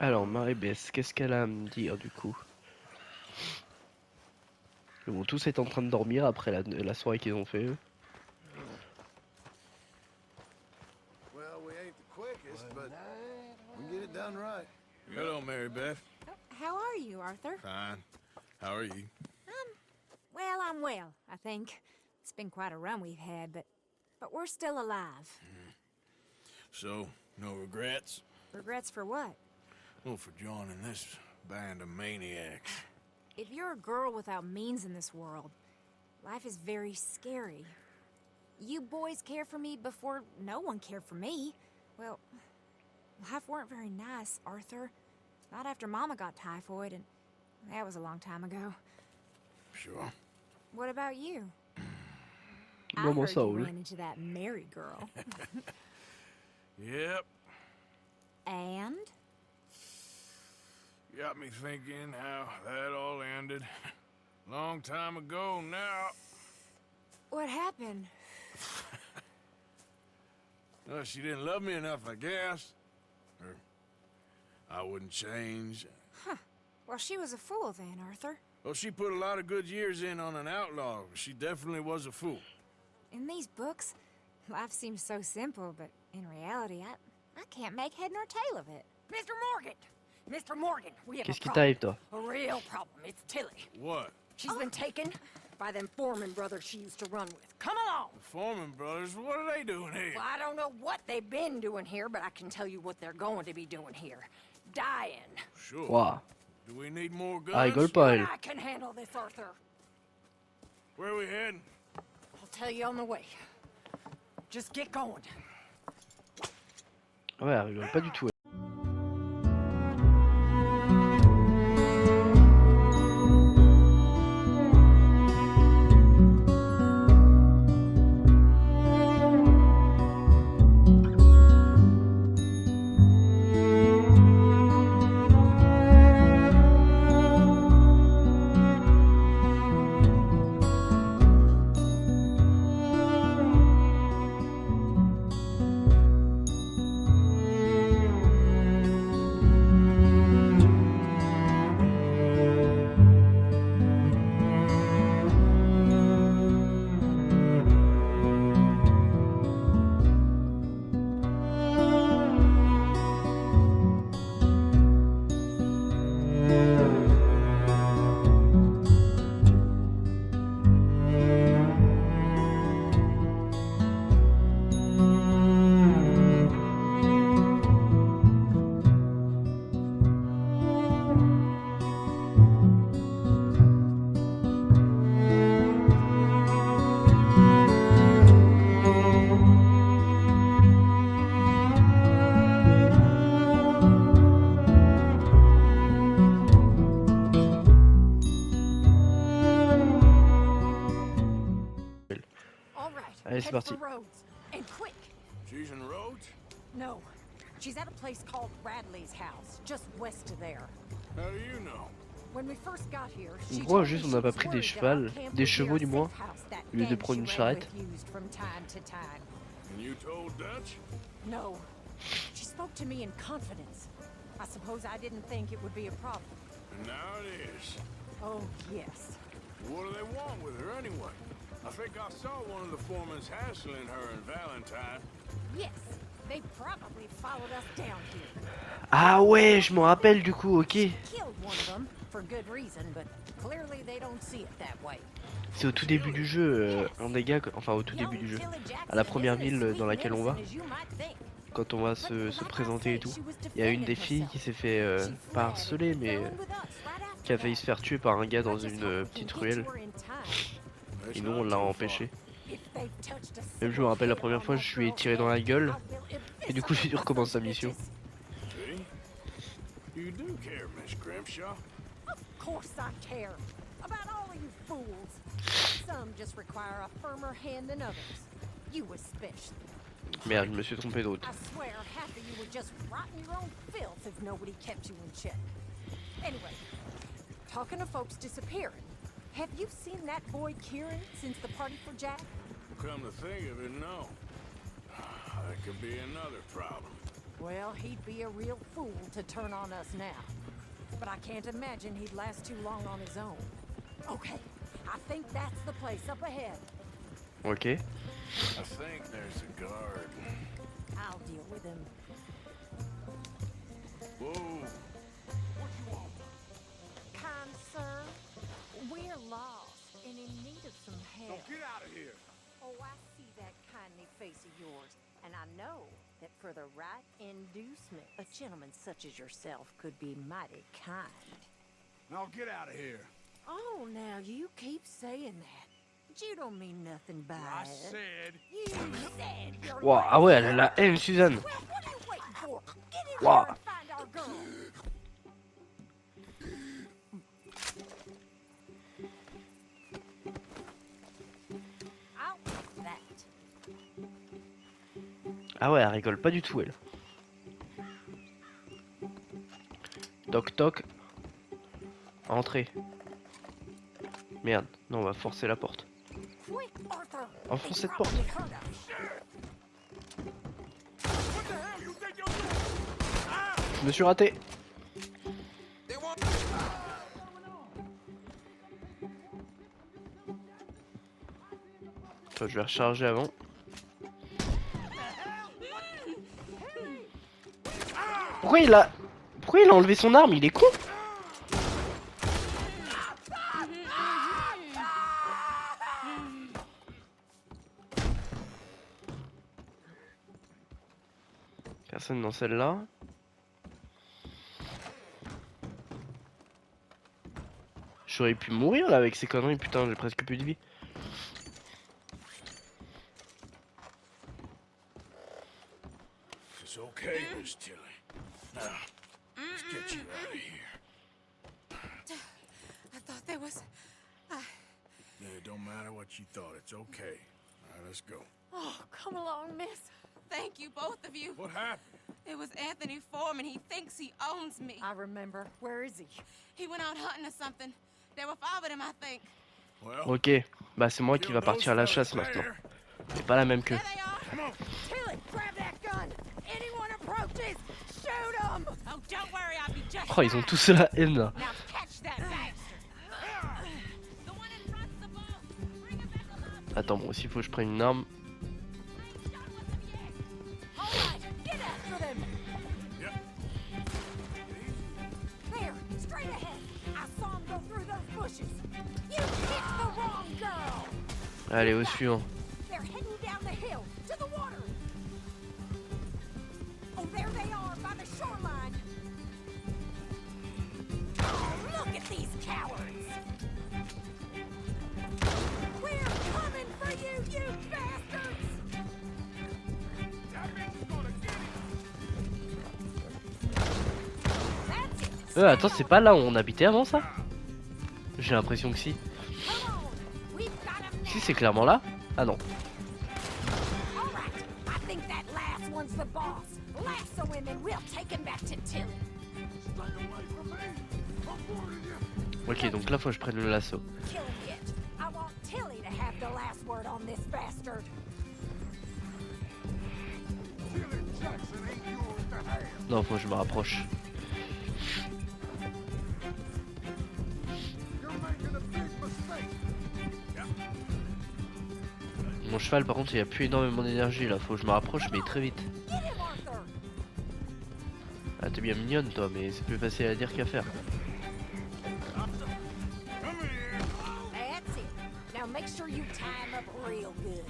Alors, Marie-Bess, qu'est-ce qu'elle a à me dire du coup? Ils vont tous être en train de dormir après la soirée qu'ils ont fait eux. Well, we ain't the quickest, but we get it done right. Hello, Mary Beth. How are you, Arthur? Fine. How are you? Well, I'm well, I think. It's been quite a run we've had, but we're still alive. So, no regrets? Regrets for what? Well, for joining this band of maniacs. If you're a girl without means in this world, life is very scary. You boys cared for me before no one cared for me. Well, life weren't very nice, Arthur. Not after Mama got typhoid, and that was a long time ago. Sure. What about you? I Maman heard you Saul. ran into that Mary girl. Yep. And? Got me thinking how that all ended. Long time ago now. What happened? Well, she didn't love me enough, I guess. Or I wouldn't change. Huh. Well, she was a fool then, Arthur. Well, she put a lot of good years in on an outlaw. She definitely was a fool. In these books, life seems so simple, but in reality, I can't make head nor tail of it. Mr. Morgan! Mr. Morgan, we have a Qu'est-ce qui problem. t'arrive toi? A real problem. It's Tilly. What? She's been taken by them Foreman brothers she used to run with. Come along! The Foreman brothers, what are they doing here? Well, I don't know what they've been doing here, but I can tell you what they're going to be doing here. Dying. Sure. Waouh. Do we need more guns? Ah, rigole pas elle. I can handle this, Arthur. Where are we heading? I'll tell you on the way. Just get going. Ouais, elle rigole pas du tout. All right. Allez, c'est head parti. for Rhodes. And quick. She's in Rhodes? No. She's at a place called Radley's house, just west of there. How do you know? When we first got here, En she gros, told me juste she on n'a pas was pris des worried that chevals, our camp des would be chevaux our du moins, safe house that au lieu de gang prendre une she ran charrette. with used from time to time. And you told Dutch? No. She spoke to me in confidence. I suppose I didn't think it would be a problem. And now it is. Oh, yes. What do they want with her anyway? I think I saw one of the foremans hassling her and Valentine. Yes. They probably followed us down here. Ah ouais, je m'en rappelle du coup, ok. Killed one of them for good reason, but clearly they don't see it that way. C'est au tout début du jeu, un des gars, enfin au tout début du jeu, à la première ville dans laquelle on va, quand on va se présenter et tout, il y a une des filles qui s'est fait pas harceler, mais qui a failli se faire tuer par un gars dans une petite ruelle. Et nous on l'a empêché. Même je me rappelle la première fois, je lui ai tiré dans la gueule, et du coup j'ai dû recommencer sa mission. See? You do care, Miss Grimshaw. Of course I care. About all of you fools. Some just require a firmer hand than others. You especially. Merde, je me suis trompé d'autre. I swear half of you would just rot in your own filth if nobody kept you in check. Anyway, talking of folks disappearing, have you seen that boy Kieran since the party for Jack? Come to think of it, no. That could be another problem. Well, he'd be a real fool to turn on us now. But I can't imagine he'd last too long on his own. Okay, I think that's the place up ahead. Ok. I think there's a guard. I'll deal with him. Whoa. Kind sir, we're lost and in need of some help. Get out of here. Oh, I see that kindly face of yours, and I know that for the right inducement, a gentleman such as yourself could be mighty kind. Now get out of here. Oh, now you keep saying that. But you don't mean nothing by I it. said. You said your Wow, ah ouais, elle a la haine, Suzanne. Well, what are you waiting for? Get in Wow. there and find our girl. Out with that. Ah ouais, elle rigole pas du tout, elle. Toc toc. Entrez. Merde, non, on va forcer la porte. Quick, Arthur. Enfonce They cette porte. probably heard us. What the hell you think you're doing? Ah! Je me suis raté. They want. Enfin, je vais recharger avant. Pourquoi il a enlevé son arme? Il est con. Personne dans celle-là. J'aurais pu mourir là avec ces conneries, putain, j'ai presque plus de vie. It's okay, Miss Tilly. Now, let's get you out of here. I thought there was... Yeah, it don't matter what you thought. It's okay. All right, let's go. Oh, come along, miss. Thank you, both of you. What happened? It was Anthony Foreman. He thinks he owns me. I remember. Where is he? He went out hunting or something. There were 5 of them, I think. Well, Ok, bah c'est moi qui va partir à la chasse maintenant. Mais pas la même queue. There they are. come on. Tilly, grab that gun. Anyone approaches, shoot them. Oh, don't worry, I'll be just Oh, ils ont tous la haine là. Now catch that bastard. The one in front's the boss. Bring him back alive. Attends, moi aussi faut que je prenne une arme. All right, get after them. Yep. There, straight ahead. I saw him go through those bushes. You picked the wrong girl. Allez, au suivant. They're heading down the hill to the water. Oh, there they are by the shoreline. Oh, look at these cowards. We're coming for you, you bastards. That bitch is gonna get him. That's it. Attends, c'est pas là où on habitait avant ça? J'ai l'impression que si. Come on. We've got 'em now. Si, c'est clairement là. Ah non. All right. I think that last one's the boss. Lasso him and we'll take him back to Tilly. Stay away from me. I'm warning you. Ok, donc là faut que je prenne le lasso. Kill him yet. I want Tilly to have the last word on this bastard. Tilly Jackson ain't yours to have. Non, faut que je me rapproche. You're making a big mistake. Mon cheval par contre il a plus énormément d'énergie là, faut que je me rapproche mais très vite. Get him, Arthur. Ah t'es bien mignonne toi mais c'est plus facile à dire qu'à faire. Come here. That's it. Now make sure you tie him up real good.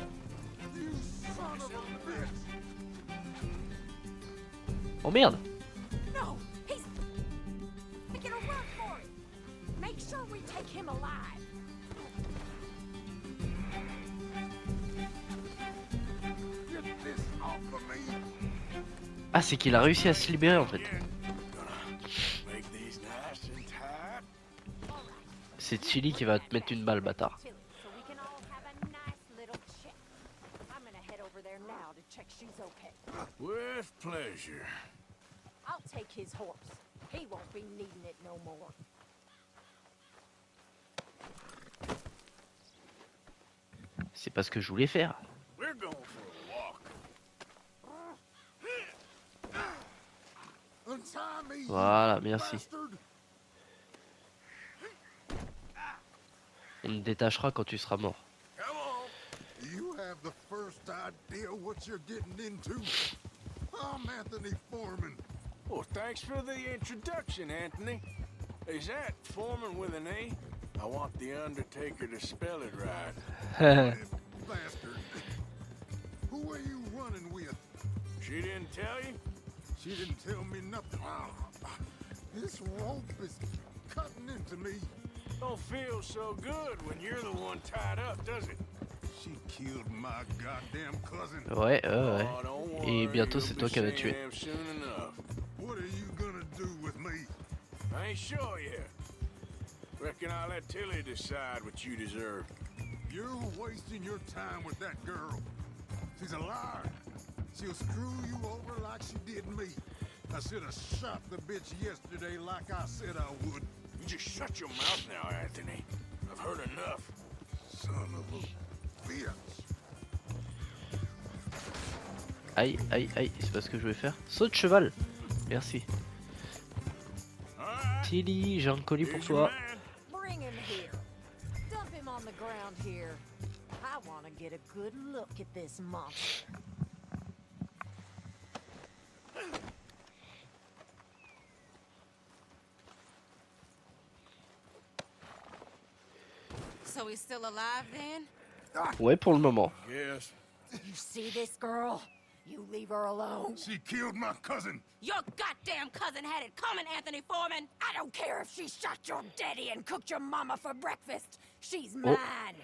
You son of a bitch. Oh merde. No, he's making a run for it. Make sure we take him alive. Get this off of me. Ah c'est qu'il a réussi à se libérer en fait. Gonna make these nice and tight. C'est Chili qui va te mettre une balle bâtard. Tilly, so we can all have a nice little chat. I'm gonna head over there now to check she's okay. With pleasure. I'll take his horse. He won't be needing it no more. C'est pas ce que je voulais faire. We're going for a walk. untie me, you Voilà, merci. bastard. On te détachera quand tu seras mort. Come on. You have the first idea what you're getting into. I'm Anthony Foreman. Well, thanks for the introduction, Anthony. Is that Foreman with an A? I want the Undertaker to spell it right. Bastard. Who are you running with? She didn't tell you? She didn't tell me nothing. This rope is cutting into me. Don't feel so good when you're the one tied up, does it? She killed my goddamn cousin. Ouais, ouais. Oh, don't Et worry, bientôt, you'll c'est be toi qui vas la seeing tuer. them soon enough. What are you gonna do with me? I ain't sure yet. Reckon I'll let Tilly decide what you deserve. You're wasting your time with that girl. She's a liar. She'll screw you over like she did me. I should have shot the bitch yesterday like I said I would. You just shut your mouth now, Anthony. I've heard enough. Son of a bitch. Aïe, aïe, aïe. C'est pas ce que je voulais faire. Saut de cheval. Merci. All right, Tilly, j'ai un colis pour here's your toi. man. Bring him here. Dump him on the ground here. I want to get a good look at this monster. So he's still alive then? Ouais, pour le moment. Yes. You see this girl? You leave her alone. She killed my cousin. Your goddamn cousin had it coming, Anthony Foreman! I don't care if she shot your daddy and cooked your mama for breakfast. She's mine.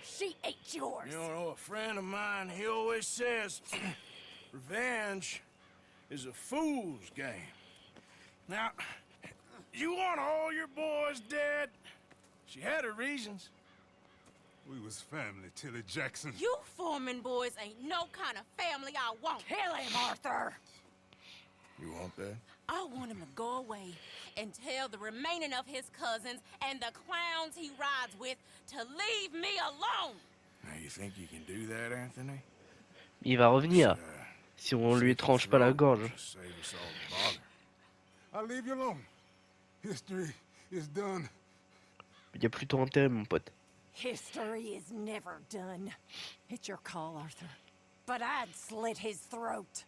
She ate yours. You know, a friend of mine, he always says, revenge is a fool's game. Now, you want all your boys dead? She had her reasons. We was family, Tilly Jackson. You Foreman boys ain't no kind of family I want. Kill him, Arthur. You want that? I want him to go away and tell the remaining of his cousins and the clowns he rides with to leave me alone. Now, you think you can do that, Anthony? Il va revenir. Si on lui tranche pas la gorge. Just save us all the bother. I'll leave you alone. History is done. Il y a plutôt intérêt, mon pote. History is never done. It's your call, Arthur. But I'd slit his throat.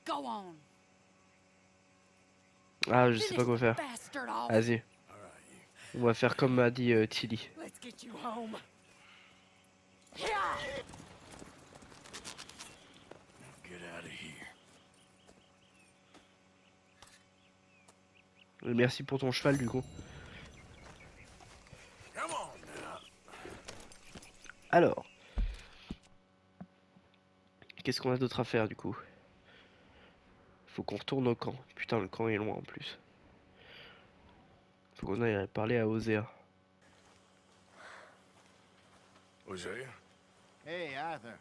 Go on. Ah, je sais pas quoi faire. Bastard off. Vas-y. On va faire comme a dit Tilly. Let's get you home. Yeah. Get out of here. Merci pour ton cheval, du coup. Come on now. Alors. Qu'est-ce qu'on a d'autre à faire, du coup? Faut qu'on retourne au camp. Putain, le camp est loin en plus. Faut qu'on aille parler à Osea. Hosea? Hey, Arthur.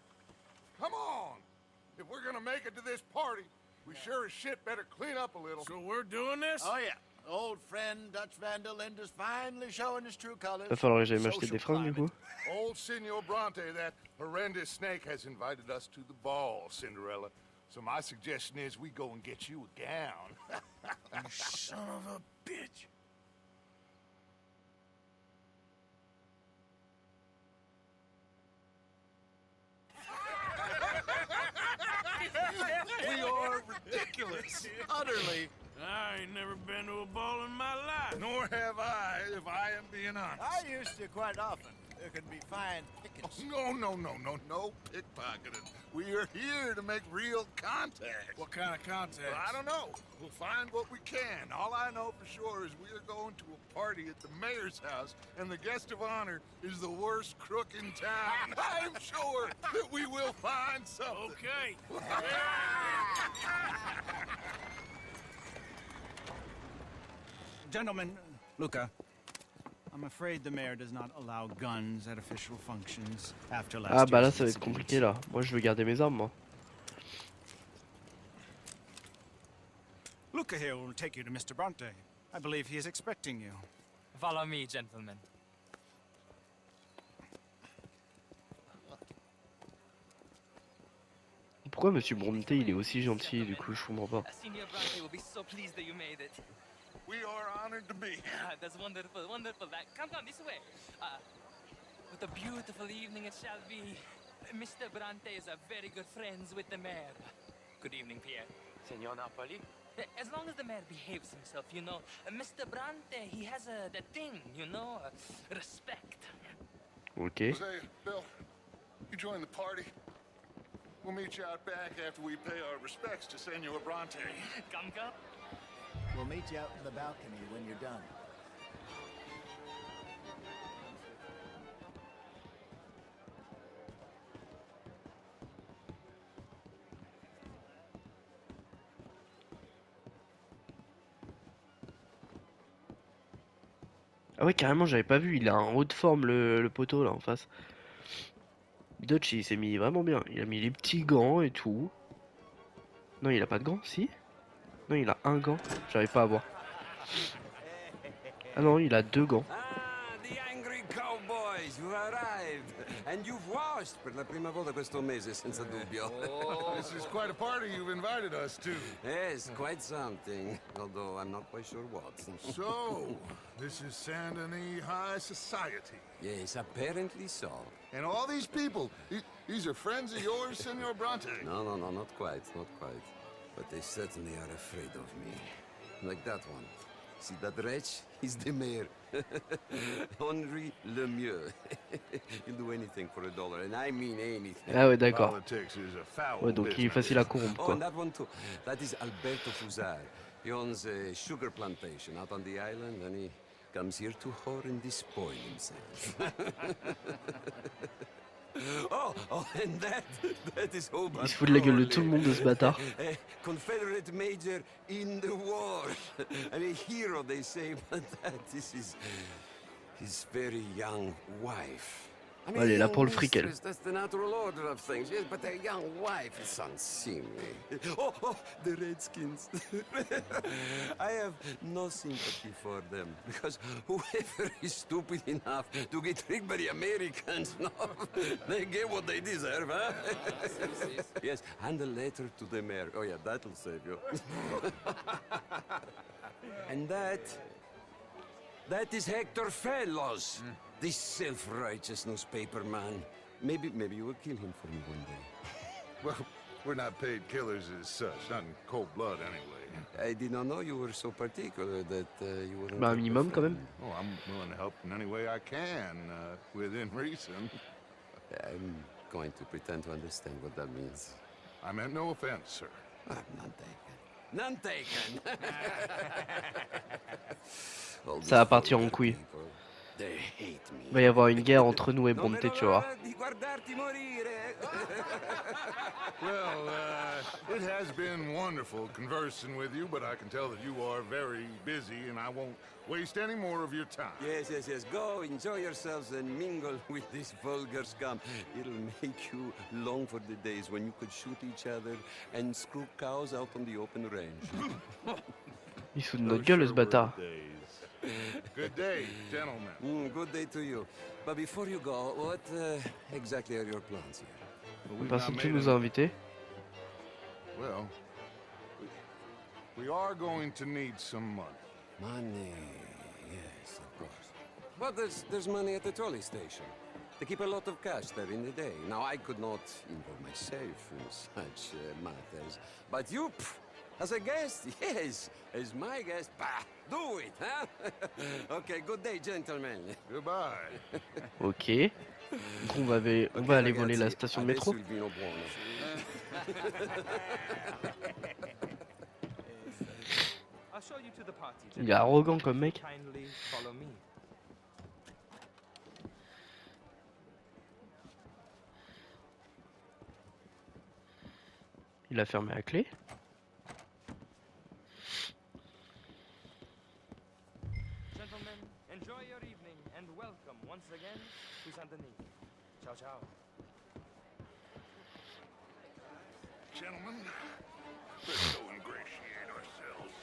Come on! If we're gonna make it to this party, we sure as shit better clean up a little. So we're doing this? Oh yeah, old friend Dutch Van der Linder's finally showing his true colors. Va falloir que j'aille m'acheter des Social fringues, du coup. Old Senor Bronte, that horrendous snake, has invited us to the ball, Cinderella. So my suggestion is we go and get you a gown. You son of a bitch. We are ridiculous. Utterly. I ain't never been to a ball in my life. Nor have I, if I am being honest. I used to quite often. There can be fine pickets. No pickpocketing. We are here to make real contact. What kind of contact? Well, I don't know. We'll find what we can. All I know for sure is we are going to a party at the mayor's house, and the guest of honor is the worst crook in town. I'm sure that we will find something. Okay. Gentlemen, Luca, I'm afraid the mayor does not allow guns at official functions after last Ah bah là year's ça va être incident. compliqué là. Moi je veux garder mes armes moi. Luca here will take you to Mr. Bronte. I believe he is expecting you. Follow me, gentlemen. Pourquoi Monsieur Bronte il est aussi gentil du coup je comprends pas. Senior Bronte will be so pleased that you made it. We are honored to be here. That's wonderful, wonderful. Come this way. What a beautiful evening it shall be. Mr. Bronte is a very good friends with the mayor. Good evening, Pierre. Senor Napoli? As long as the mayor behaves himself, you know. Mr. Bronte, he has that thing, you know, respect. Ok. Say, Bill, you join the party. We'll meet you out back after we pay our respects to Senor Bronte. Come. We'll meet you out in the balcony when you're done. Ah ouais carrément j'avais pas vu, il a en haute forme le poteau là en face. Dutch il s'est mis vraiment bien, il a mis les petits gants et tout. Non il a pas de gants, si? Non il a un gant, j'arrive pas à voir. Ah non il a 2 gants. Ah, the angry cowboys, you've arrived. And you've washed per la prima volta questo mese, senza dubbio. This is quite a party you've invited us to. Yes, quite something. Although I'm not quite sure what. So, this is Saint Denis High Society. Yes, apparently so. And all these people, these are friends of yours, Senor Bronte? No, not quite, not quite. But they certainly are afraid of me. Like that one. See that wretch? He's the mayor. Henri Lemieux. He'll do anything for $1, and I mean anything. Ah ouais d'accord. Politics is a foul Ouais donc il est facile à corrompre Oh, quoi. and that one too. That is Alberto Fusar. He owns a sugar plantation out on the island, and he comes here to whore and despoil himself. Oh, and that is Hobart. Il se fout de la gueule de tout le monde de ce bâtard. A Confederate major in the war. And a hero, they say, but that is his very young wife. I mean, Elle est là young pour le fric, elle. mistress, that's the natural order of things, yes, but a young wife is unseemly. Oh, the Redskins. I have no sympathy for them, because whoever is stupid enough to get tricked by the Americans, no, they get what they deserve, huh? Yes, and a letter to the mayor. Oh yeah, that'll save you. And that is Hector Fellows. This self-righteous newspaper man. Maybe you will kill him for me one day. Well, we're not paid killers as such, not in cold blood anyway. I did not know you were so particular that you wouldn't... Bah un minimum quand même. Oh, I'm willing to help in any way I can, within reason. I'm going to pretend to understand what that means. I meant no offense, sir. None taken. None taken! All Ça va these partir en vulgar couille. people, they hate me. Il va y avoir une guerre entre nous et Bronte tu vois. Di guardarti morire. Well, it has been wonderful conversing with you, but I can tell that you are very busy, and I won't waste any more of your time. Yes. Go, enjoy yourselves and mingle with this vulgar scum. It'll make you long for the days when you could shoot each other and screw cows out on the open range. Il se fout de notre gueule ce bâtard. Good day, gentlemen. Good day to you. But before you go, what exactly are your plans here? We've Personne not qui made nous a invités. Well, we are going to need some money. Money, yes, of course. But there's money at the trolley station. They keep a lot of cash there in the day. Now, I could not involve myself in such matters. But you, as a guest, yes, as my guest, bah, do it, huh? Okay, good day, gentlemen. Goodbye. Ok. Donc on va aller voler la station de métro. Adesso il vino buono. I'll show you to the party. Il est arrogant comme mec. Kindly follow me. Il a fermé la clé. Gentlemen, enjoy your evening and welcome once again to Saint Denis. Ciao, ciao. Gentlemen, let's go ingratiate ourselves.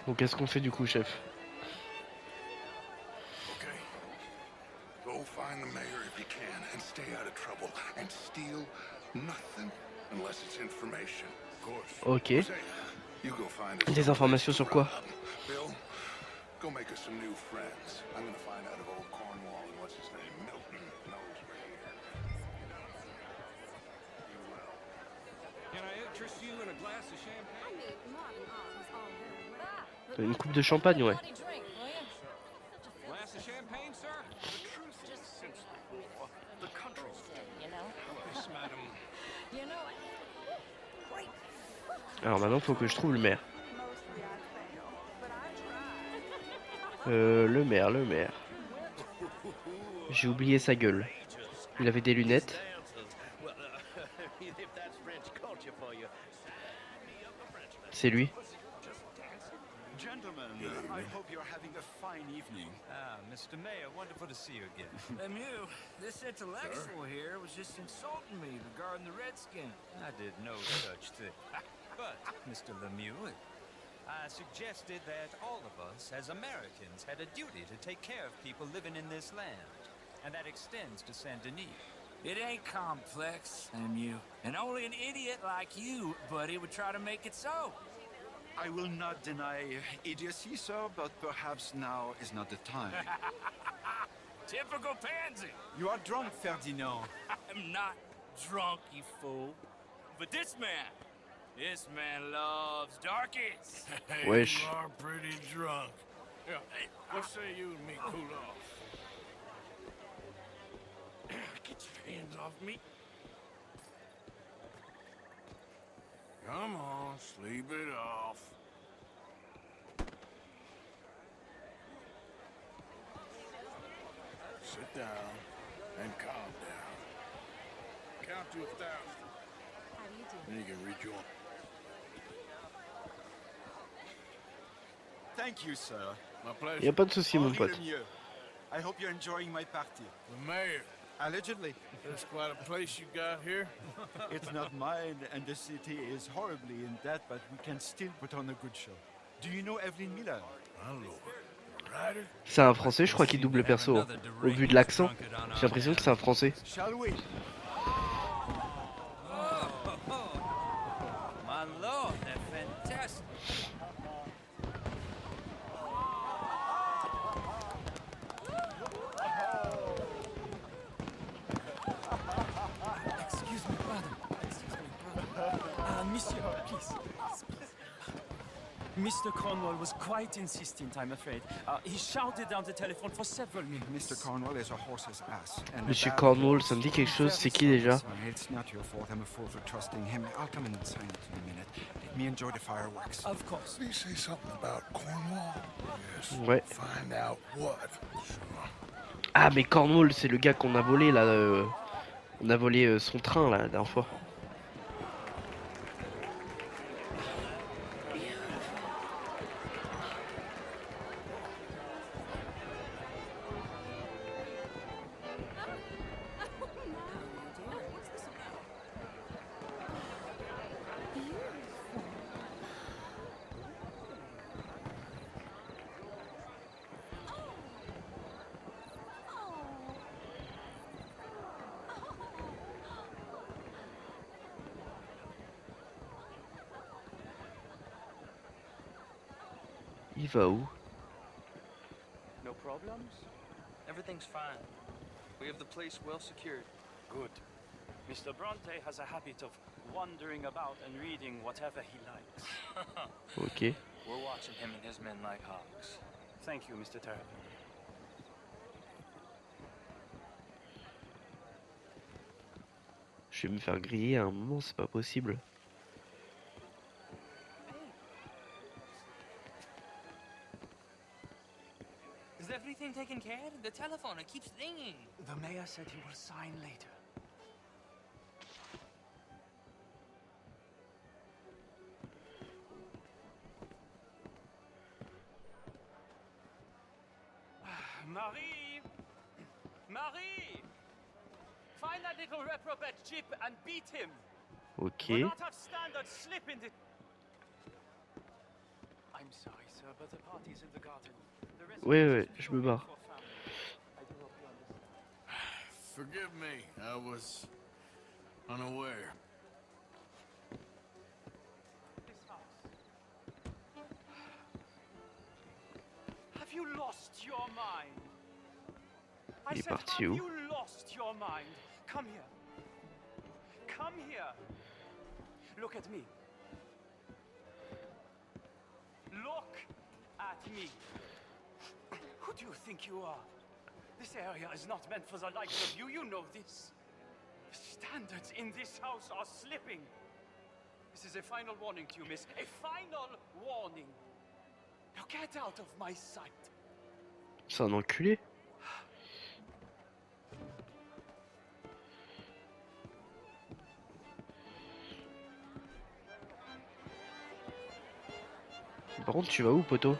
Donc qu'est-ce qu'on fait du coup chef? Okay. Go find the mayor if you can and trouble and steal nothing unless it's information. Of course. Ok. You go find us Des informations sur quoi? Bill, go make us some new friends. I'm gonna find out if old Cornwall and what's his name, Milton, knows we're here. You will. Can I interest you in a glass of champagne? Une coupe de champagne, ouais. Glass of champagne, sir? The truth is, since the war, the country's You know? Yes, madam. Alors maintenant, faut que je trouve le maire. Le maire. J'ai oublié sa gueule. Il avait des lunettes. C'est lui. Gentlemen, I hope you're having a fine evening. Ah, Mr. Mayor, wonderful to see you again. Lemieux, this intellectual here was just insulting me regarding the Redskin. I did no such thing. But, Mr. Lemieux, I suggested that all of us, as Americans, had a duty to take care of people living in this land. And that extends to Saint-Denis. It ain't complex, Lemieux. And only an idiot like you, buddy, would try to make it so. I will not deny idiocy, sir, but perhaps now is not the time. Typical pansy. You are drunk, Ferdinand. I'm not drunk, you fool. But this man loves darkies. Wesh. You are pretty drunk. Yeah, hey, what say you and me cool off? Get your hands off me. Come on, sleep it off. Sit down and calm down. Count to 1,000. Then you can rejoin. Thank you, sir. My pleasure. Y a pas de souci, mon Henri pote. Lemieux. I hope you're enjoying my party. The mayor. Allegedly. That's quite a place you got here. It's not mine, and the city is horribly in debt, but we can still put on a good show. Do you know Evelyn Miller? My lord. Ryder? C'est un français, je crois qu'il double le perso. Au vu de l'accent, j'ai l'impression que c'est un français. Shall we? My lord, they're fantastic. Excuse me, brother. Monsieur, please. Mr. Cornwall was quite insistent, I'm afraid. He shouted down the telephone for several minutes. Mr. Cornwall is a horse's ass. And Monsieur Cornwall, ça me dit quelque chose, c'est qui déjà? It's not your fault. I'm a fool for trusting him. I'll come in and sign it in a minute. Let me enjoy the fireworks. Of course. Did he say something about Cornwall? Yes. Ouais. Find out what. Ah, mais Cornwall, c'est le gars qu'on a volé là. On a volé son train là, la dernière fois. Il va où? No problems? Everything's fine. We have the place well secured. Good. Mr. Bronte has a habit of wandering about and reading whatever he likes. Ok. We're watching him and his men like hawks. Thank you, Mr. Terrapin. Je vais me faire griller à un moment, c'est pas possible. Is everything taken care of? The telephone, it keeps ringing. The mayor said he will sign later. Marie! Marie! Find that little reprobate chip and beat him. Ok. We'll not have standard slip in the... I'm sorry, sir, but the party's in the garden. The rest Ouais, of us ouais, is je me barre. for family. I do hope you understand. Forgive me, I was unaware. This house. Have you lost your mind? I Il est said, parti have où? you lost your mind? Come here. Come here. Look at me. Look at me. Who do you think you are? This area is not meant for the likes of you. You know this. The standards in this house are slipping. This is a final warning to you, miss. A final warning. Now get out of my sight. C'est un enculé. Par contre, tu vas où, poteau?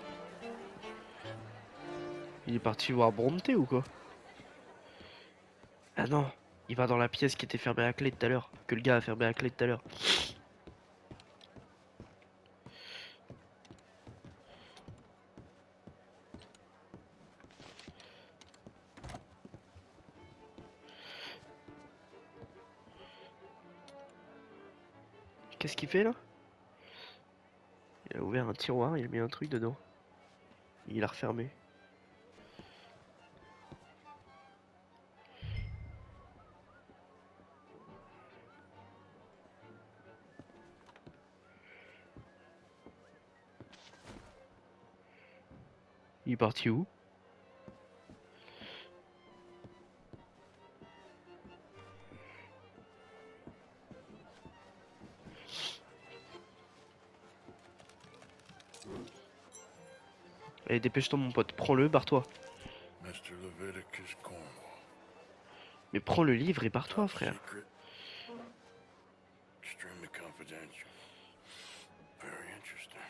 Il est parti voir Bronté ou quoi? Ah non, il va dans la pièce qui était fermée à clé tout à l'heure. Que le gars a fermé à clé tout à l'heure. Qu'est-ce qu'il fait là? Il a ouvert un tiroir, il a mis un truc dedans. Il a refermé. Il est parti où? Allez, dépêche-toi mon pote, prends-le, barre-toi. Mr. Leviticus Cornwall. Mais prends le livre et barre-toi, frère. Secret. Extremely confidential. Very interesting.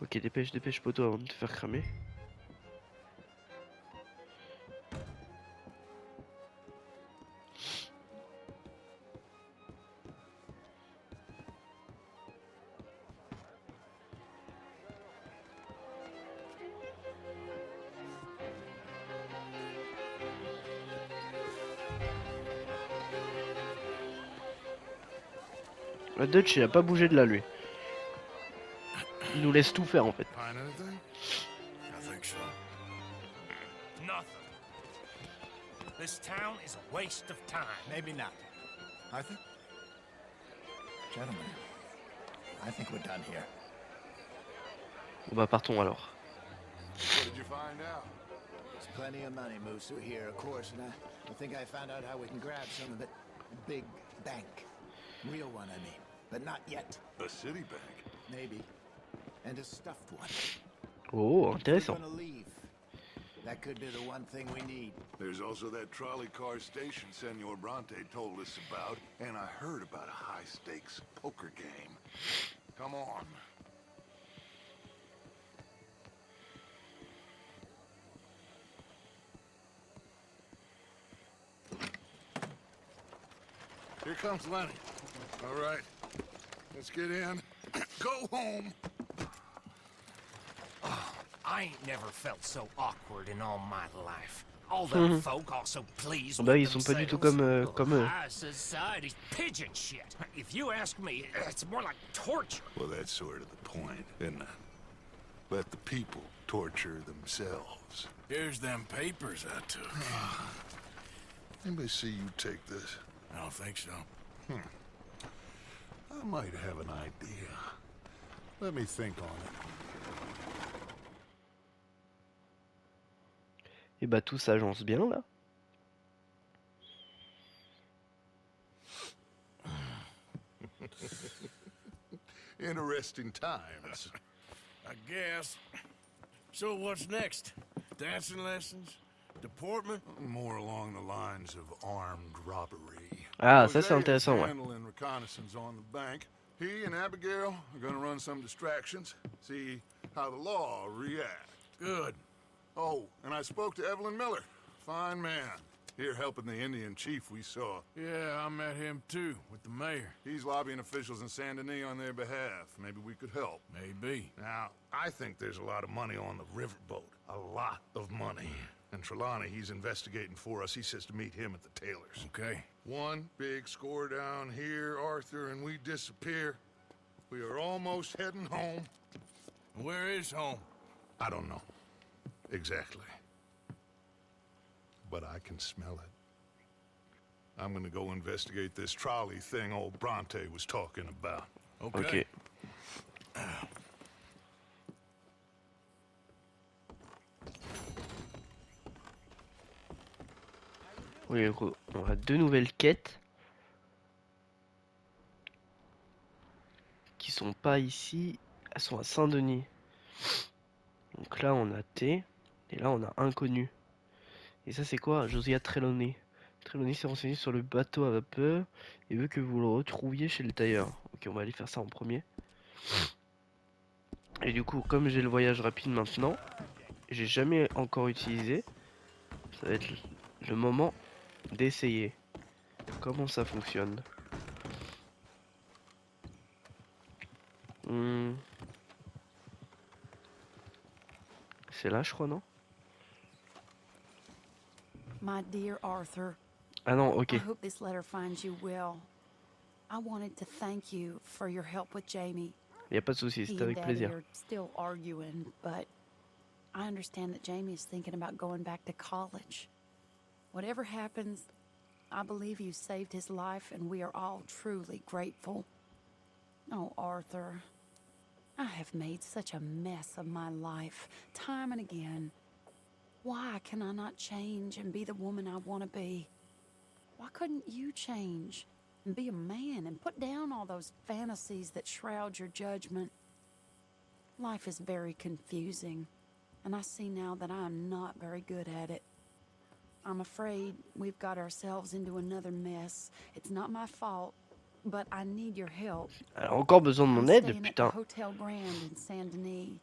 Ok, dépêche, dépêche, poteau, avant de te faire cramer. Le Dutch, il a pas bougé de là, lui. Il nous laisse tout faire, en fait. Find anything? I think so. Nothing. This town is a waste of time. Maybe not. Arthur? Gentlemen, I think we're done here. Bon bah, partons alors. What did you find out? There's plenty of money moves through here, of course, and I think I found out how we can grab some of it. A big bank. Real one, I mean. But not yet. A city bank. Maybe. And a stuffed one. Oh, We're intéressant. gonna leave. That could be the one thing we need. There's also that trolley car station Senor Bronte told us about, and I heard about a high-stakes poker game. Come on. Here comes Lenny. All right, let's get in. Go home. I ain't never felt so awkward in all my life. All them folk are so pleased Bah, with ils sont pas du tout themselves. comme eux. High society's pigeon shit. If you ask me, it's more like torture. Well, that's sort of the point, isn't it? Let the people torture themselves. Here's them papers I took. Anybody see you take this? I don't think so. I might have an idea. Let me think on it. Et bah, tout s'agence bien là. Interesting times. I guess. So what's next? Dancing lessons? Deportment? More along the lines of armed robbery. Ah, ça c'est Jose is intéressant, ouais. handling reconnaissance on the bank. He and Abigail are gonna run some distractions, see how the law reacts. Good. Oh, and I spoke to Evelyn Miller. Fine man. Here helping the Indian chief we saw. Yeah, I met him too, with the mayor. He's lobbying officials in Saint Denis on their behalf. Maybe we could help. Maybe. Now, I think there's a lot of money on the riverboat. A lot of money. And Trelawney, he's investigating for us. He says to meet him at the tailor's. Okay. One big score down here, Arthur, and we disappear. We are almost heading home. Where is home? I don't know. Exactly. But I can smell it. I'm gonna go investigate this trolley thing old Bronte was talking about. Okay. Ok. Oui, on a deux nouvelles quêtes qui sont pas ici, elles sont à Saint-Denis. Donc là on a T et là on a Inconnu. Et ça c'est quoi? Josiah Trelawney. Trelawney s'est renseigné sur le bateau à vapeur et veut que vous le retrouviez chez le tailleur. Ok, on va aller faire ça en premier. Et du coup, comme j'ai le voyage rapide maintenant, j'ai jamais encore utilisé, ça va être le moment d'essayer comment ça fonctionne. C'est là, je crois, non? My dear Arthur, Ah non, ok. I hope this letter finds you well. I wanted to thank you for your help with Jamie. Y a pas de souci, He c'est and avec Daddy plaisir. are still arguing, but I understand that Jamie is thinking about going back to college. Whatever happens, I believe you saved his life, and we are all truly grateful. Oh, Arthur, I have made such a mess of my life, time and again. Why can I not change and be the woman I want to be? Why couldn't you change and be a man and put down all those fantasies that shroud your judgment? Life is very confusing, and I see now that I am not very good at it. I'm afraid we've got ourselves into another mess. It's not my fault, but I need your help. Elle a encore besoin de mon I'm aide, staying at the putain. Hotel Grand in Saint-Denis.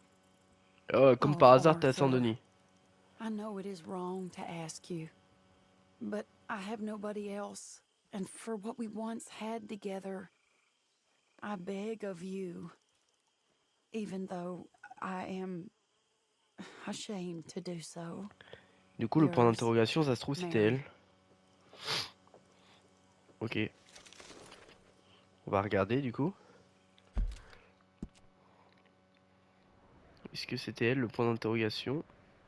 Comme Oh, par hasard, t'es à Arthur. Saint-Denis. I know it is wrong to ask you, but I have nobody else, and for what we once had together, I beg of you, even though I am ashamed to do so. Du coup, le point Yours, d'interrogation, ça se trouve, c'était Mary. elle. Ok. On va regarder, du coup. Est-ce que c'était elle, le point d'interrogation?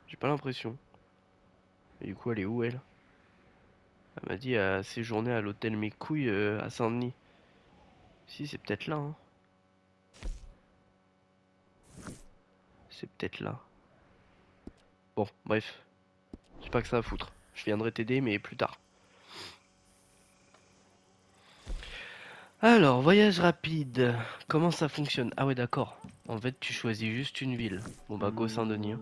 J'ai pas l'impression. Et du coup, elle est où, elle? Elle m'a dit à séjourner à l'hôtel Mes Couilles à Saint-Denis. Si, c'est peut-être là, hein. C'est peut-être là. Bon, bref. J'ai pas que ça à foutre. Je viendrai t'aider, mais plus tard. Alors, voyage rapide. Comment ça fonctionne? Ah ouais, d'accord. En fait, tu choisis juste une ville. Bon bah, go Saint-Denis. Hein.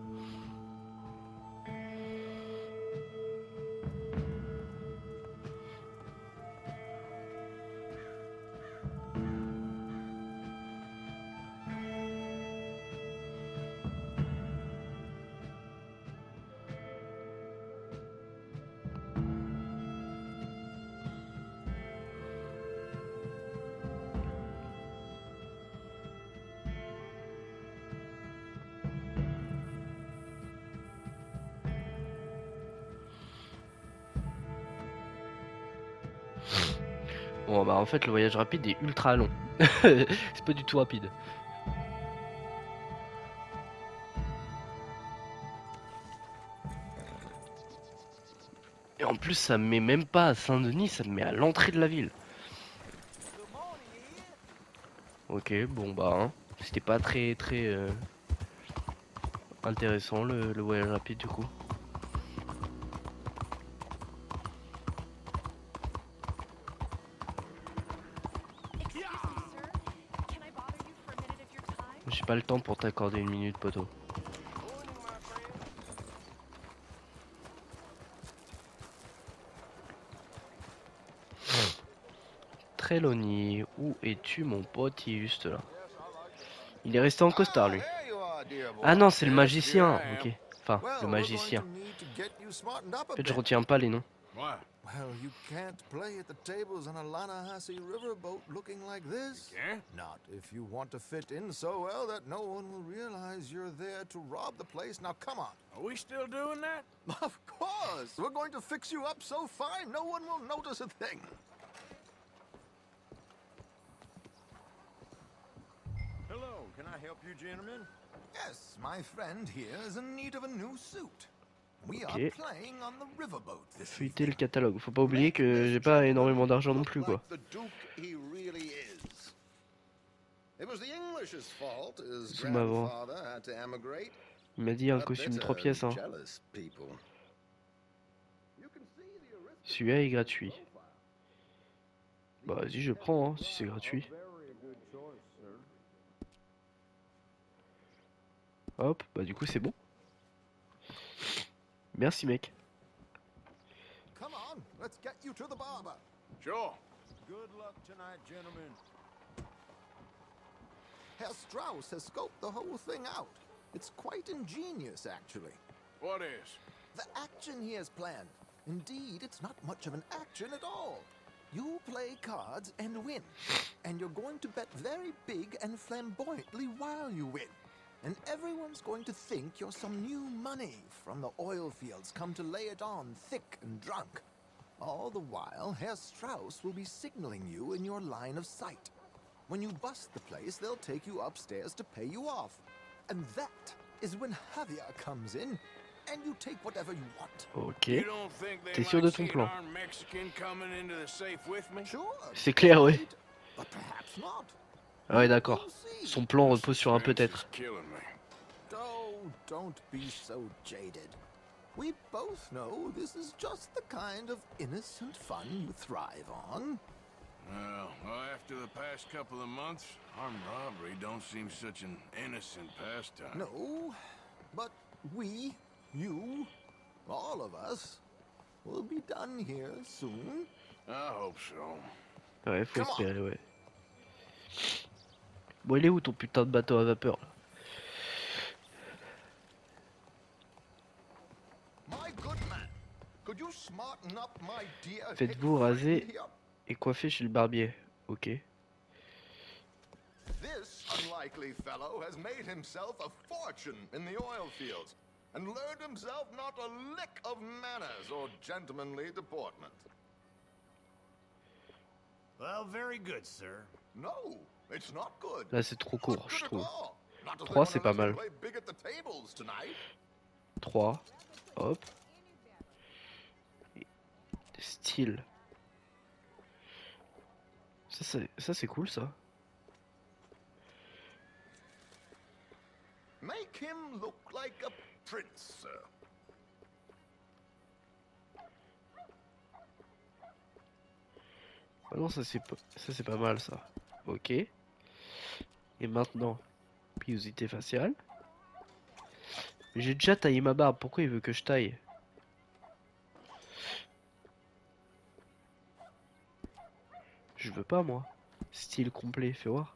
Bon bah en fait le voyage rapide est ultra long. C'est pas du tout rapide. Et en plus ça me met même pas à Saint-Denis, ça me met à l'entrée de la ville. Ok, bon bah hein. C'était pas très intéressant le voyage rapide du coup. J'ai pas le temps pour t'accorder une minute, poteau. Trelawney, où es-tu mon pote? Il est juste là. Il est resté en costard lui. Ah non, c'est le magicien. Ok. Enfin, le magicien. En fait, je retiens pas les noms. Why? Well, you can't play at the tables on a Lanahassee riverboat looking like this. You can't? Not if you want to fit in so well that no one will realize you're there to rob the place. Now, come on. Are we still doing that? Of course. We're going to fix you up so fine, no one will notice a thing. Hello, can I help you, gentlemen? Yes, my friend here is in need of a new suit. We are Ok. playing on the riverboat this Feuilleter le catalogue. Faut pas oublier que j'ai pas énormément d'argent non plus, quoi. The Duke he really is. It was the English's fault his C'est marrant. grandfather had to emigrate. Il m'a dit un But costume bitter, 3 pièces. Hein. jealous people. You can see the aristocrats. Celui-là est gratuit. Bah vas-y, je prends hein, si c'est gratuit. Hop, bah du coup c'est bon. Merci mec. Come on, let's get you to the barber. Sure. Good luck tonight, gentlemen. Herr Strauss has scoped the whole thing out. It's quite ingenious, actually. What is? The action he has planned. Indeed, it's not much of an action at all. You play cards and win. And you're going to bet very big and flamboyantly while you win. And everyone's going to think you're some new money from the oil fields come to lay it on thick and drunk. All the while, Herr Strauss will be signaling you in your line of sight. When you bust the place, they'll take you upstairs to pay you off. And that is when Javier comes in, and you take whatever you want. Ok. You don't think they T'es sûr de might ton see an plan? armed Mexican coming into the safe with me? Sure. C'est clair, ouais. But perhaps not. Ah ouais, d'accord. Son plan repose sur un peut-être. It's killing me. Oh, don't be so jaded. We both know this is just the kind of innocent fun you thrive on. Well, after the past couple of months, armed robbery don't seem such an innocent pastime. No, but we, you, all of us, will be done here soon. I hope so. Ouais, faut espérer, ouais. Bon, il est où ton putain de bateau à vapeur là? My good man, could you smarten up my dear Faites-vous raser et coiffer chez le barbier. Ok. This unlikely fellow has made himself a fortune in the oil fields and learned himself not a lick of manners or gentlemanly deportment. Well, very good, sir. No, it's not good. Là c'est trop court, je Not trouve. good at all. Not as they 3 wanna c'est pas let you mal. play big at the tables tonight. 3. Hop. Style. Ça c'est cool ça. Make him look like a prince, sir. Ah non, ça c'est pas mal ça. Ok. Et maintenant, pilosité faciale. J'ai déjà taillé ma barbe, pourquoi il veut que je taille? Je veux pas moi. Style complet, fais voir.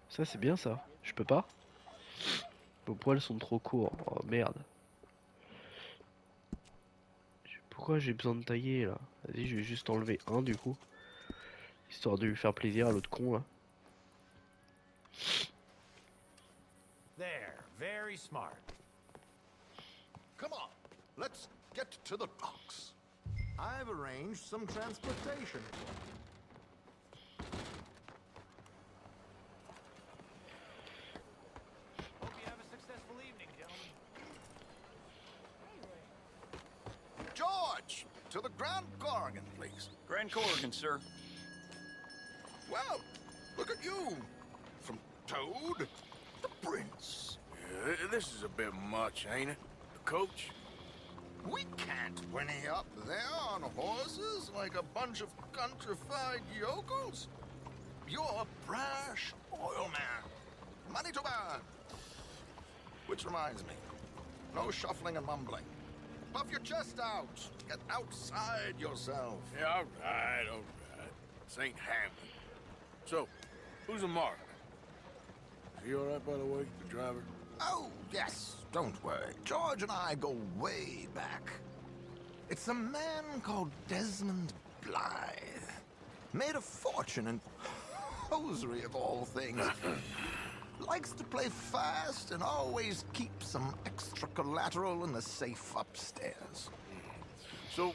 Ça c'est bien ça. Je peux pas. Vos poils sont trop courts. Oh merde. Pourquoi j'ai besoin de tailler là? Vas-y, je vais juste enlever un du coup. Histoire de lui faire plaisir à l'autre con là. There, very smart. Come on, let's get to the docks. I've arranged some transportation. Hope you have a successful evening, gentlemen. George, to the Grand Corrigan, please. Grand Corrigan, sir. Well, look at you. From Toad to Prince. Yeah, this is a bit much, ain't it? The coach? We can't whinny up there on horses like a bunch of countrified yokels. You're a brash oil man. Money to burn. Which reminds me, no shuffling and mumbling. Puff your chest out. Get outside yourself. Yeah, all right, all right. This ain't happening. So, who's the mark? Is he all right, by the way, the driver? Oh, yes, don't worry. George and I go way back. It's a man called Desmond Blythe. Made a fortune in hosiery of all things. Likes to play fast and always keeps some extra collateral in the safe upstairs. So,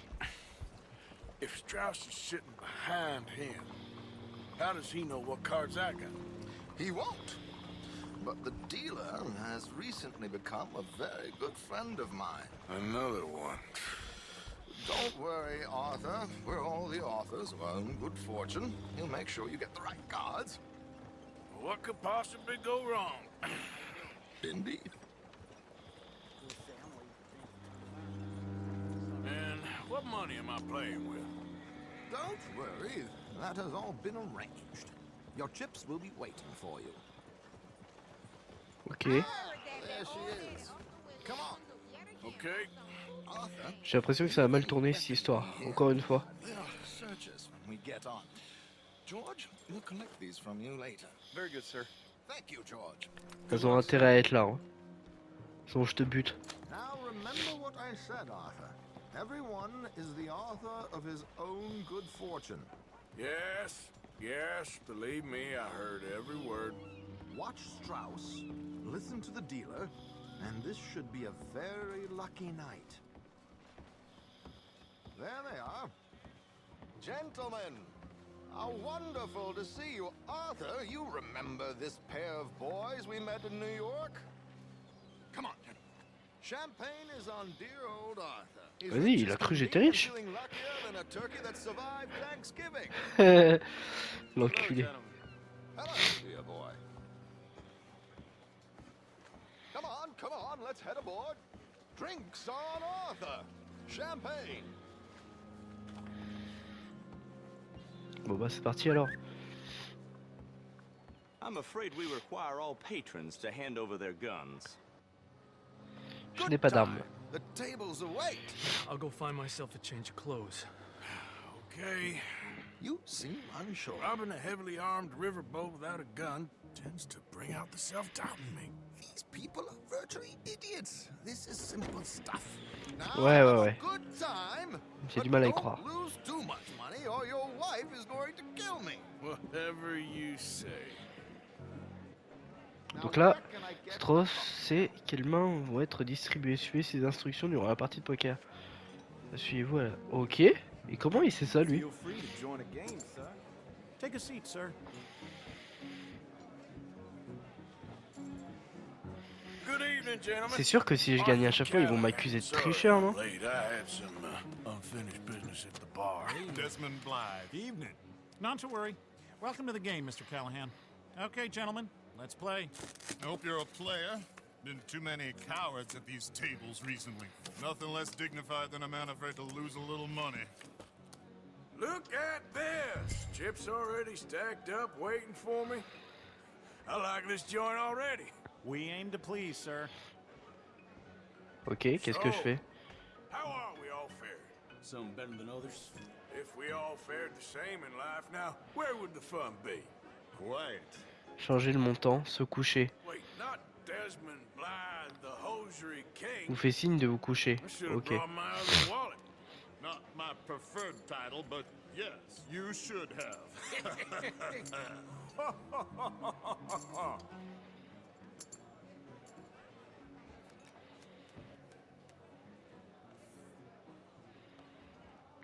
if Strauss is sitting behind him, how does he know what cards I got? He won't. But the dealer has recently become a very good friend of mine. Another one. Don't worry, Arthur. We're all the authors of our own good fortune. He'll make sure you get the right cards. What could possibly go wrong? Indeed. And what money am I playing with? Don't worry. That has all been arranged. Your chips will be waiting for you. Ok. There she is. Come on. Okay. Arthur. J'ai l'impression que ça a mal tourné cette histoire, encore une fois. There are searches when we get on. George, we'll collect these from you later. Very good, sir. Thank you, George. Elles ont intérêt à être là. Hein. Sinon je te bute. Now remember what I said, Arthur. Everyone is the author of his own good fortune. Yes, yes, believe me, I heard every word. Watch Strauss, listen to the dealer, and this should be a very lucky night. There they are. Gentlemen, how wonderful to see you. Arthur, you remember this pair of boys we met in New York? Come on, gentlemen. Champagne is on dear old Arthur. Vas-y, il a cru que j'étais riche. L'enculé. Hello, dear boy. Come on, let's head aboard. Drinks on Arthur. Champagne. Bon bah c'est parti alors. I'm afraid we require all patrons to hand over their guns. Je n'ai pas d'armes. The tables await. I'll go find myself a change of clothes. Okay. You seem unsure. Robbing a heavily armed riverboat without a gun tends to bring out the self-doubt in me. These people are virtually idiots. This is simple stuff. Ouais, ouais, ouais. Good time. J'ai du mal à y croire. Don't lose too much money or your wife is going to kill me. Whatever you say. Donc là, Strauss sait quelles mains vont être distribuées. Suivez ses instructions durant la partie de poker. Suivez-vous à la... Ok. Et comment il sait ça, lui? Take a seat, sir. Good evening, gentlemen. C'est sûr que si je gagne à chaque fois, ils vont m'accuser de tricheur, non? Late, I had some unfinished business at the bar. Desmond Blythe. Evening. Not to worry. Welcome to the game, Mr. Callahan. Okay, gentlemen, let's play. I hope you're a player. Been too many cowards at these tables recently. Nothing less dignified than a man afraid to lose a little money. Look at this! Chips already stacked up, waiting for me. I like this joint already. We aim to please, sir. Ok, qu'est-ce que je fais? How are we all fared? Some better than others. If we all fared the same in life now, where would the fun be? Quiet. Changer le montant, se coucher. Wait, not Desmond Blythe, the hosiery king. Vous fait signe de vous coucher. I should have Ok. brought my other wallet. Not my preferred title, but yes, you should have.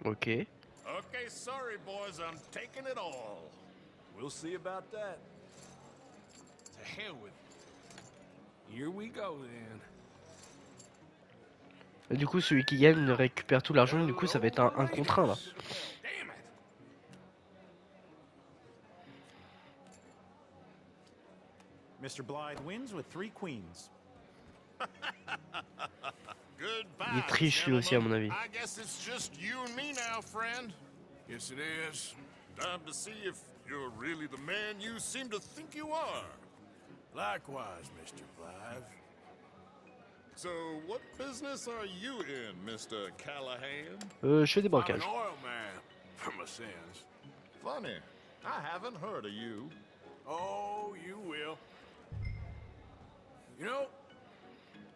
Ok. Okay, sorry, boys, I'm taking it all. We'll see about that. To hell with it. Here we go then. Et du coup, celui qui gagne récupère tout l'argent. Du coup, ça va être un contre 1 là. Damn it! Mr. Blythe wins with 3 queens. Goodbye. Il triche lui aussi, à mon avis. I guess it's just you and me now, friend. Yes, it is. Time to see if you're really the man you seem to think you are. Likewise, Mr. Blythe. So, what business are you in, Mr. Callahan? Je fais des I'm braquages. an oil man, for my sins. Funny, I haven't heard of you. Oh, you will. You know,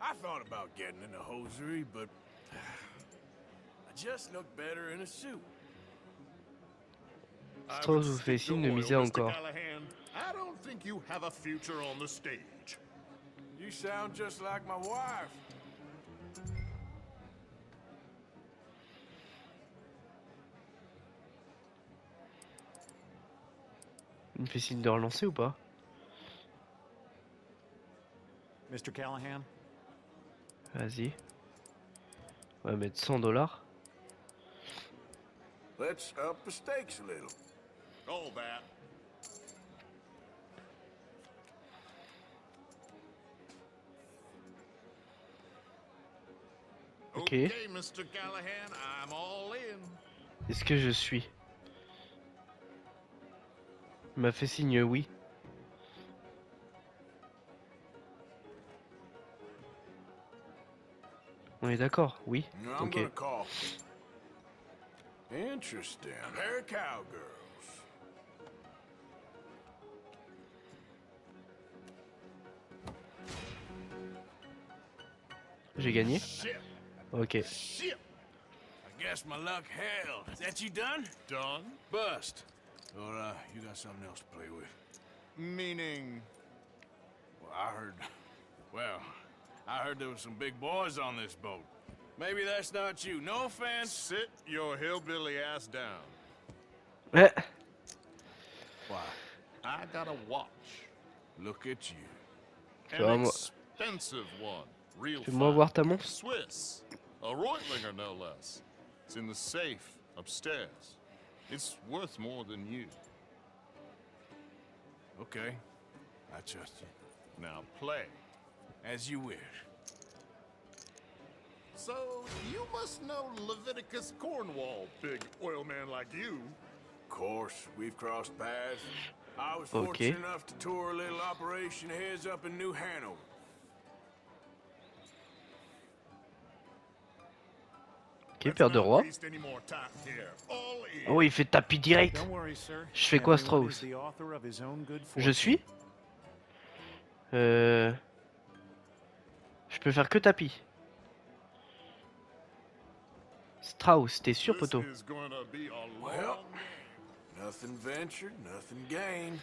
I thought about getting into hosiery, but I just look better in a suit. Strauss vous fait signe de miser encore. I don't think you have a future on the stage. You sound just like my wife. Il me fait signe de relancer ou pas? Mr. Callahan? Vas-y. On va mettre $100. Let's up the stakes a little. All that. Ok. Okay, Mr. Callahan, I'm all in. Est-ce que je suis? Il m'a fait signe oui. On est d'accord, oui. I'm Ok. gonna call. Interesting. Pair of cowgirls. J'ai gagné? Shit. Ok. Shit. I guess my luck held. Is that you done? Done? Bust. Or you got something else to play with? Meaning... Well, I heard there was some big boys on this boat. Maybe that's not you. No offense. Sit your hillbilly ass down. Eh. Why? I got a watch. Look at you. An expensive one. Real Fais-moi fine. voir ta montre. Swiss. A Reutlinger, no less. It's in the safe upstairs. It's worth more than you. Okay. I trust you. Now play. As you wish. So, you must know Leviticus Cornwall, big oil man like you. Of course, we've crossed paths. I was Okay. fortunate enough to tour a little operation of his up in New Hanover. Ok, paire de roi. Oh, il fait tapis direct. Je fais quoi, Strauss? Je suis? Je peux faire que tapis. Strauss, t'es sûr, poteau? Well, nothing ventured, nothing gained.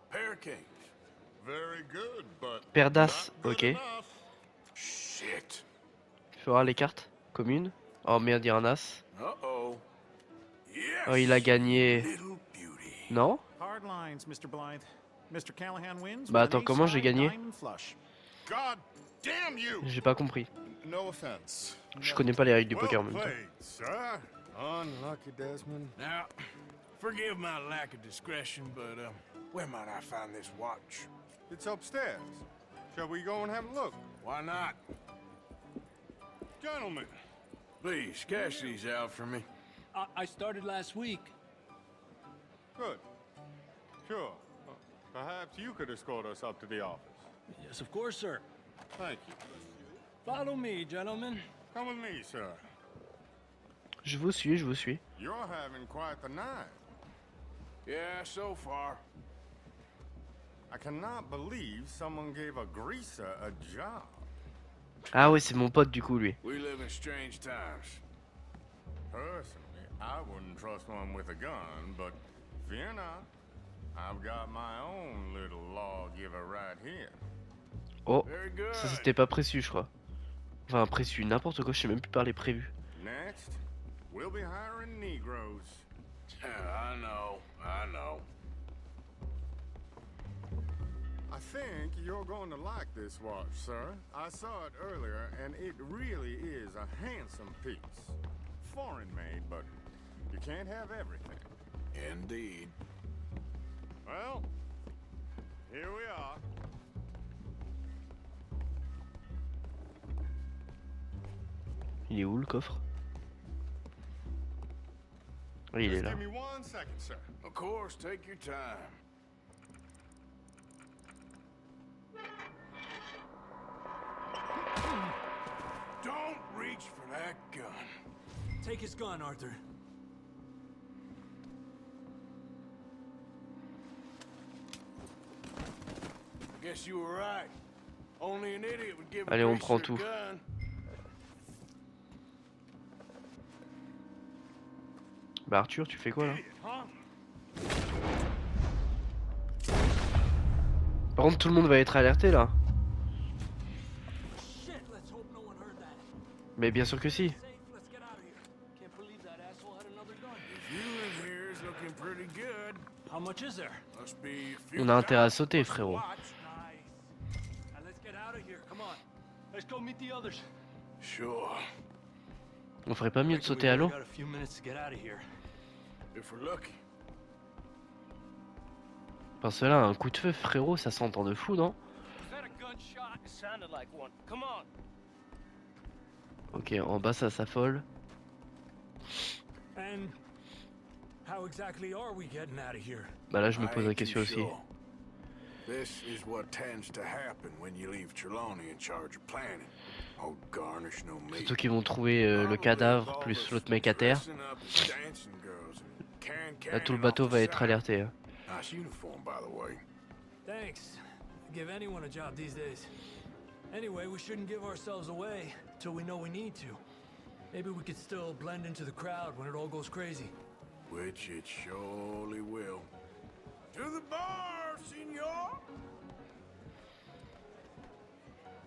Pair of kings. Very good, but Paire d'as, ok. Shit. Tu feras les cartes communes. Oh merde, il y a un as. Uh-oh. Yes. Oh, il a gagné. Little beauty. Non? Hard lines, Mr. Blythe. Mr. Callahan wins. Bah with an attends, comment j'ai ace-high gagné? diamond flush. God damn you! J'ai pas compris. No offense. Je connais pas les règles du poker en même temps. Played, sir. Unlucky Desmond. Now, forgive my lack of discretion, but where might I find this watch? It's upstairs. Shall we go and have a look? Why not? Gentlemen. Please, cash these out for me. I started last week. Good. Sure. Perhaps you could escort us up to the office. Yes, of course, sir. Thank you. Follow me, gentlemen. Come with me, sir. Je vous suis, je vous suis. You're having quite the night. Yeah, so far. I cannot believe someone gave a greaser a job. Ah ouais, c'est mon pote du coup, lui. We live in strange times. Personally, I wouldn't trust one with a gun, but fear not. I've got my own little lawgiver right here. Oh, ça c'était pas prévu, je crois. Enfin, prévu, n'importe quoi, je sais même plus parler prévu. Next, we'll be hiring Negroes. I know. I think you're going to like this watch, sir. I saw it earlier, and it really is a handsome piece. Foreign made, but you can't have everything. Indeed. Well, here we are. Il est où le coffre? Oui, il est Just là. give me 1 second, sir. Of course, take your time. Don't reach for that gun. Take his gun, Arthur. I guess you were right. Only an idiot would give a Allez, on priest prend their tout. gun. Bah Arthur, tu fais quoi là? Par contre, tout le monde va être alerté là. Mais bien sûr que si. How much is there? On a intérêt à sauter, frérot. Let's get out of here. Come on. Let's go meet the others. Sure. On ferait pas mieux de sauter à l'eau? Got a few minutes to get out of here. If we're lucky. Parce que là, un coup de feu, frérot, ça s'entend de fou, non? Was that a gunshot? It sounded like one. Come on. Ok, en bas ça s'affole. And how exactly are we getting out of here? Bah là, je me I pose la ain't too question aussi. sure. This is what tends to happen when you leave Trelawney in charge of planning. Oh, garnish no meat. Surtout qu'ils vont trouver le cadavre plus l'autre mec à terre. Là, tout le bateau va être alerté. Hein. Nice uniform, by the way. Thanks. Give anyone a job these days. Anyway, we shouldn't give ourselves away till we know we need to. Maybe we could still blend into the crowd when it all goes crazy. Which it surely will. To the bar, senor!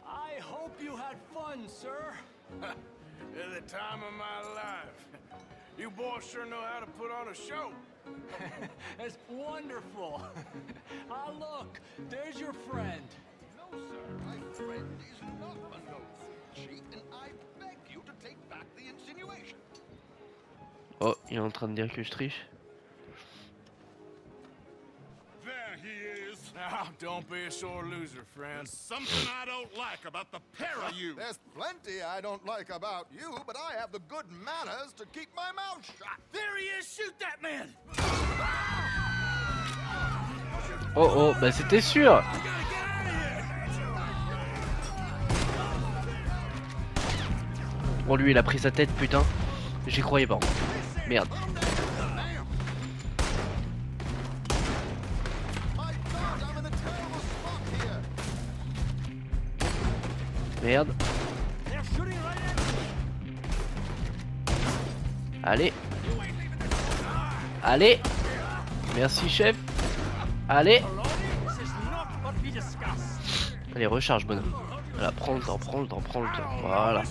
I hope you had fun, sir. At the time of my life. You boys sure know how to put on a show. That's wonderful. Ah, look, there's your friend. No, sir, my friend is not a noble cheat, and I beg you to take back the insinuation. Oh, il est en train de dire que je triche. There he is. Now, don't be a sore loser, friend. There's something I don't like about the pair of you. There's plenty I don't like about you, but I have the good manners to keep my mouth shut. There he is! Shoot that man! Oh oh, bah c'était sûr. Bon, lui il a pris sa tête, putain. J'y croyais pas. Merde. Merde. Allez. Allez. Merci chef. Allez. Allez, recharge bonhomme. Voilà, prends le temps, prends le temps, prends le temps. Voilà.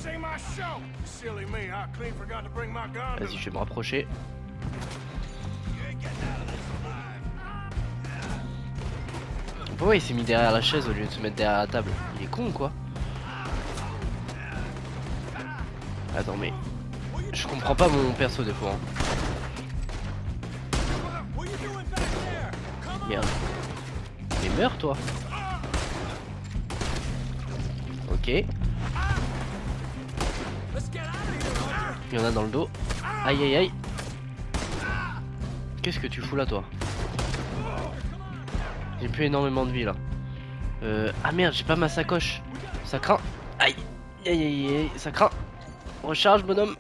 Vas-y, je vais me rapprocher. Pourquoi il s'est mis derrière la chaise au lieu de se mettre derrière la table? Il est con ou quoi? Attends, mais je comprends pas mon perso des fois. Hein. Merde. Mais meurs toi. Ok. Il y en a dans le dos. Aïe aïe aïe. Qu'est-ce que tu fous là toi? J'ai plus énormément de vie là. Ah merde, j'ai pas ma sacoche. Ça craint. Aïe aïe aïe aïe, ça craint. Recharge bonhomme.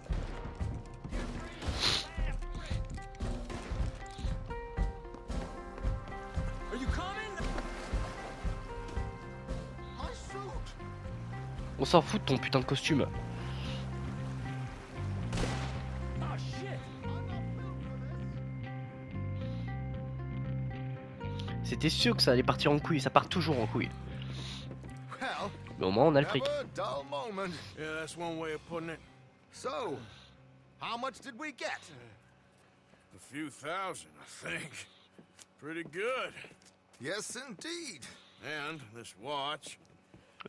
On s'en fout de ton putain de costume. C'était sûr que ça allait partir en couille, ça part toujours en couille. Mais au moins on a le fric. Yeah, that's one way of putting it. So, how much did we get? A few thousand, I think. Pretty good. Yes, indeed. And this watch.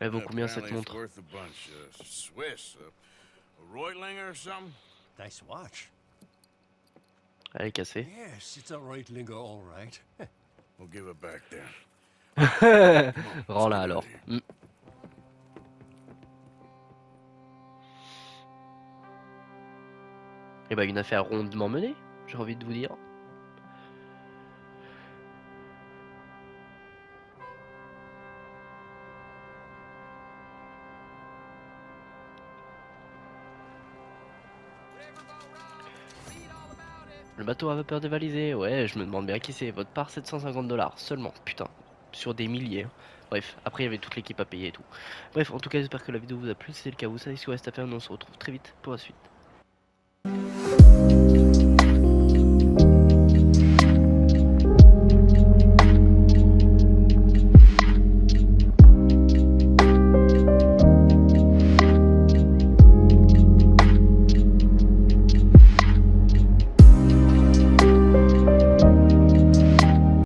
Elle vaut combien cette apparently it's montre? worth a bunch. Swiss. A Reutlinger or something? Nice watch. Elle est cassée. Yes, it's a Reutlinger, all right. We'll give it back then. Rends-la alors. Et bah une affaire rondement menée, j'ai envie de vous dire. Le bateau à vapeur dévalisé, ouais, je me demande bien qui c'est. Votre part 750 $ seulement, putain. sur des milliers. Hein. Bref, après il y avait toute l'équipe à payer et tout. Bref, en tout cas j'espère que la vidéo vous a plu, si c'est le cas vous savez ce qu'il reste à faire, nous on se retrouve très vite pour la suite.